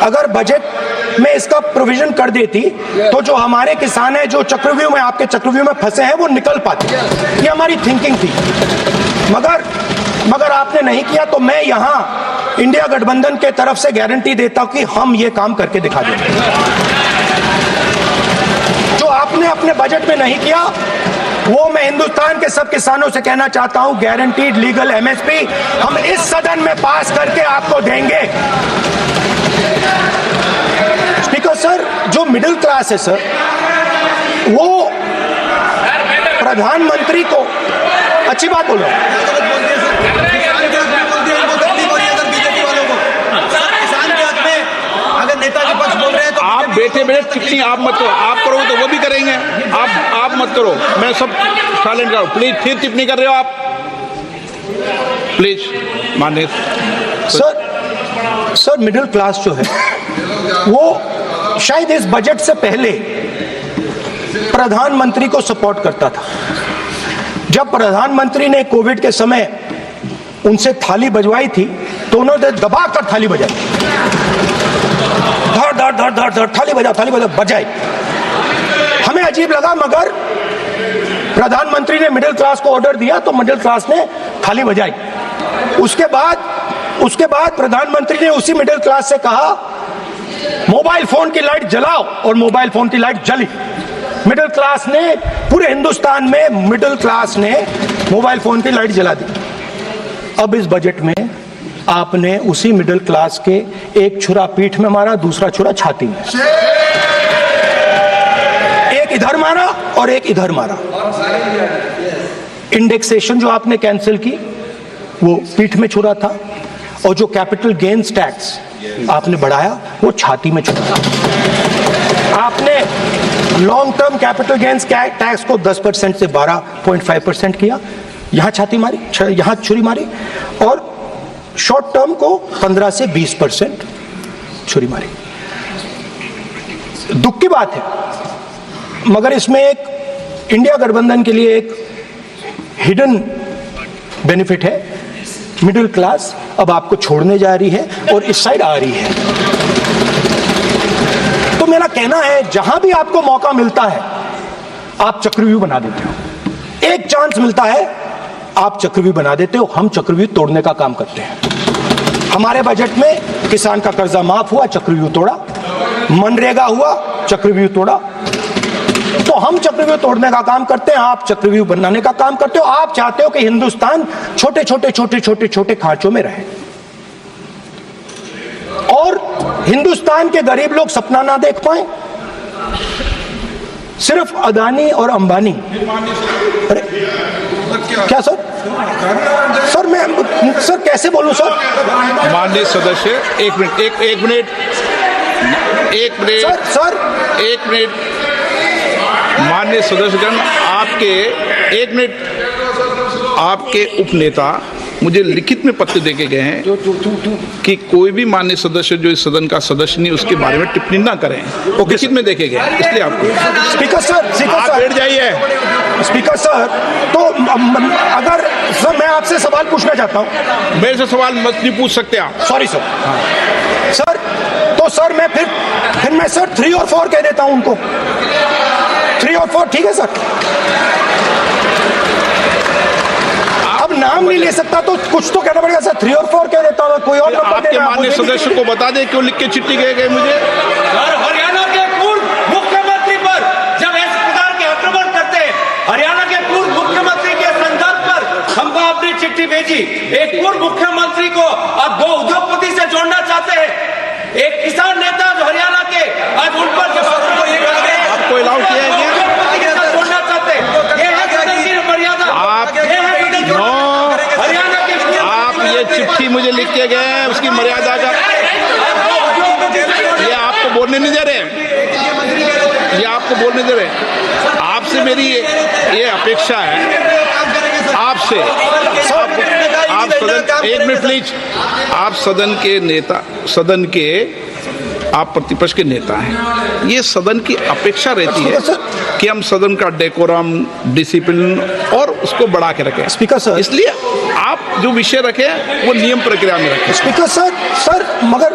अगर बजट में इसका प्रोविजन कर देती तो जो हमारे किसान हैं जो चक्रव्यूह में, आपके चक्रव्यूह में फंसे हैं, वो निकल पाते। ये हमारी थिंकिंग थी, मगर आपने नहीं किया। तो मैं यहाँ इंडिया गठबंधन के तरफ से गारंटी देता हूं कि हम ये काम करके दिखा देंगे। जो आपने अपने बजट में नहीं किया वो मैं हिंदुस्तान के सब किसानों से कहना चाहता हूं, गारंटीड लीगल एमएसपी हम इस सदन में पास करके आपको देंगे। स्पीकर सर, जो मिडिल क्लास है सर, वो प्रधानमंत्री को अच्छी बात बोलो, नेताजी पक्ष बोल रहे हैं तो आप बैठे टिप्पणी आप मत करो, आप करोगे तो वो भी करेंगे, आप मत करो, मैं सब साइलेंट करो प्लीज। फिर टिप्पणी कर रहे हो आप, प्लीज माननीय सर मिडिल क्लास जो है वो शायद इस बजट से पहले प्रधानमंत्री को सपोर्ट करता था। जब प्रधानमंत्री ने कोविड के समय उनसे थाली बजवाई थी तो उन्होंने दबाकर थाली बजाई, धड़ धड़ धड़ धड़ धड़ थाली बजा बजाई। हमें अजीब लगा, मगर प्रधानमंत्री ने मिडिल क्लास को ऑर्डर दिया तो मिडिल क्लास ने थाली बजाई। उसके बाद प्रधानमंत्री ने उसी मिडिल क्लास से कहा मोबाइल फोन की लाइट जलाओ, और मोबाइल फोन की लाइट जली। मिडिल क्लास ने, पूरे हिंदुस्तान में मिडिल क्लास ने मोबाइल फोन की लाइट जला दी। अब इस बजट में आपने उसी मिडिल क्लास के एक छुरा पीठ में मारा, दूसरा छुरा छाती में, एक इधर मारा और एक इधर मारा। इंडेक्सेशन जो आपने कैंसिल की वो पीठ में छुरा था, और जो कैपिटल गेन्स टैक्स आपने बढ़ाया वो छाती में छुरा था। आपने long term capital gains tax को 10% से 12.5% किया, यहां छाती मारी, यहां छुरी मारी, और शॉर्ट टर्म को 15 से 20% छुरी मारी। दुख की बात है, मगर इसमें एक इंडिया गठबंधन के लिए एक हिडन बेनिफिट है। मिडिल क्लास अब आपको छोड़ने जा रही है और इस साइड आ रही है। तो मेरा कहना है, जहां भी आपको मौका मिलता है आप चक्रव्यूह बना देते हो। एक चांस मिलता है आप चक्रव्यूह बना देते हो, हम चक्रव्यूह तोड़ने का काम करते हैं। हमारे बजट में किसान का कर्जा माफ हुआ, चक्रव्यूह तोड़ा, मनरेगा हुआ, चक्रव्यूह तोड़ा। तो हम चक्रव्यूह तोड़ने का काम करते हैं, आप चक्रव्यूह बनाने का काम करते हो। आप चाहते हो कि हिंदुस्तान छोटे छोटे खांचों में रहे, और हिंदुस्तान के गरीब लोग सपना ना देख पाए। सिर्फ अदानी और अंबानी। अरे क्या सर? मैं सर कैसे बोलूं सर? माननीय सदस्य एक मिनट माननीय सदस्यगण, आपके उपनेता मुझे लिखित में पत्र देके गए हैं कि कोई भी माननीय सदस्य जो इस सदन का सदस्य नहीं उसके बारे में टिप्पणी ना करें। वो लिखित में देखे गए, इसलिए आपको स्पीकर सर आप बैठ जाइए। स्पीकर सर, तो अगर सर मैं आपसे सवाल पूछना चाहता हूं। मेरे से सवाल मत नहीं पूछ सकते आप। Sorry sir. सर तो सर मैं फिर मैं सर 3 और 4 कह देता हूं उनको। 3 और 4 ठीक है सर? अब नाम नहीं ले सकता तो कुछ तो कहना पड़ेगा सर। 3 और 4 कह देता हूं, कोई और नंबर आपके माननीय सदस्य को बता दें क्यों लिख के चिट्ठी गए मुझे। हरियाणा के पूर्व मुख्यमंत्री पर जब इस प्रकार के आक्रमण करते हैं, हरियाणा के पूर्व मुख्यमंत्री के संदर्भ पर हमको अपनी चिट्ठी भेजी। एक पूर्व मुख्यमंत्री को अब 2 उद्योगपति से जोड़ना चाहते हैं, एक किसान नेता जो हरियाणा के, आज उन पर जब आपको अलाउ किया है जोड़ना चाहते हैं। ये है सदन की मर्यादा। आप ये चिट्ठी मुझे लिख के गए हैं, उसकी मर्यादा का ये आपको बोलने नहीं दे रहे, ये आपको बोलने दे रहे। आपसे मेरी ये अपेक्षा है, आपसे आप सदन, एक मिनट प्लीज, आप सदन के नेता, सदन के आप प्रतिपक्ष के नेता हैं, ये सदन की अपेक्षा रहती है कि हम सदन का डेकोरम, डिसिप्लिन और उसको बढ़ा के रखें। स्पीकर सर, इसलिए आप जो विषय रखें वो नियम प्रक्रिया में रखें। स्पीकर सर मगर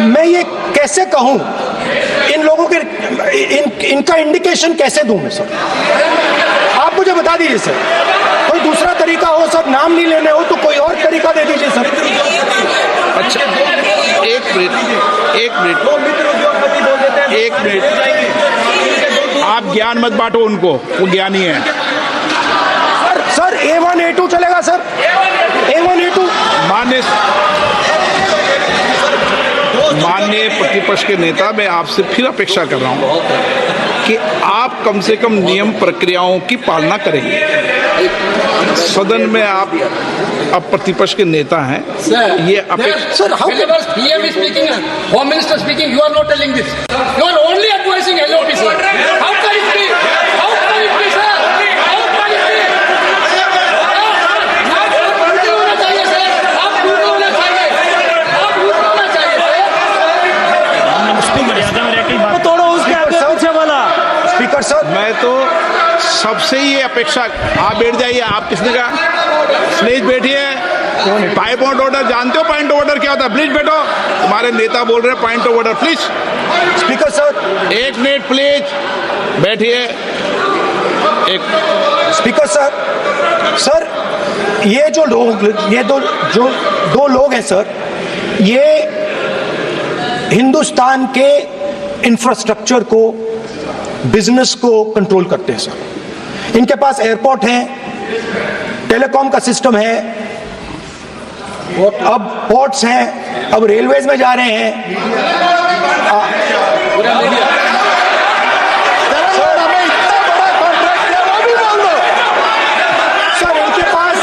मैं ये कैसे कहूं, इन लोगों के इनका इंडिकेशन कैसे दूं मैं सर? आप मुझे बता दीजिए सर, कोई दूसरा तरीका हो सर, नाम नहीं लेने हो तो कोई और तरीका दे दीजिए सर। अच्छा, एक मिनट आप ज्ञान मत बांटो उनको, वो ज्ञानी है। सर A1 A2 चलेगा सर, A1 A2। माननीय प्रतिपक्ष के नेता, मैं आपसे फिर अपेक्षा कर रहा हूं कि आप कम से कम नियम प्रक्रियाओं की पालना करेंगे। सदन में आप अब प्रतिपक्ष के नेता हैं, ये अपेक्षा। Sir Whenever PM is speaking, Home Minister speaking, you are not telling this. You are only advising LOP, sir. How can it be? How can it be, sir? How can it be? आप पूरे होना चाहिए, sir. आप पूरे होना चाहिए. आप पूरे होना चाहिए, sir. उसकी मर्यादा में रह के बात तोड़ो, उसके आगे पीछे वाला। स्पीकर सर, मैं तो सबसे ये अपेक्षा, आप बैठ जाइए। आप किसने कहा? प्लीज बैठिए। पॉइंट ऑफ ऑर्डर जानते हो? पॉइंट ऑफ ऑर्डर क्या होता है? प्लीज बैठो। हमारे नेता बोल रहे हैं point of order, please. Speaker sir, एक मिनट प्लीज, बैठिए। एक स्पीकर सर, सर ये जो लोग, ये दो लोग हैं सर, ये हिंदुस्तान के इंफ्रास्ट्रक्चर को, बिजनेस को कंट्रोल करते हैं सर। इनके पास एयरपोर्ट है, टेलीकॉम का सिस्टम है, अब पोर्ट्स हैं, अब रेलवेज में जा रहे हैं। सर इनके पास,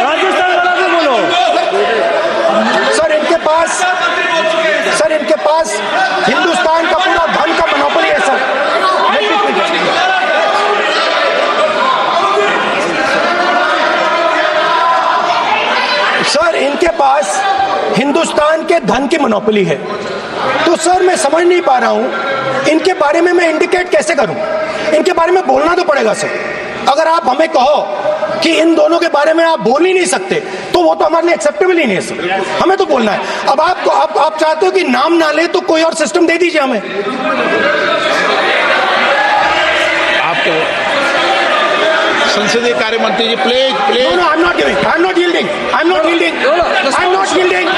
राजस्थान वाला भी बोलो। सर इनके पास हिंदुस्तान का पूरा धन का मोनोपोली है सर। सर इनके पास हिंदुस्तान के धन की मोनोपोली है। तो सर मैं समझ नहीं पा रहा हूं इनके बारे में मैं इंडिकेट कैसे करूं? इनके बारे में बोलना तो पड़ेगा सर। अगर आप हमें कहो कि इन दोनों के बारे में आप बोल ही नहीं सकते तो वो तो हमारे लिए एक्सेप्टेबल ही नहीं है सर। हमें तो बोलना है। अब आप चाहते हो कि नाम ना ले तो कोई और सिस्टम दे दीजिए हमें। आपके संसदीय कार्य मंत्री जी, please please. No, I'm not giving. I'm not yielding. I'm not yielding. I'm not yielding.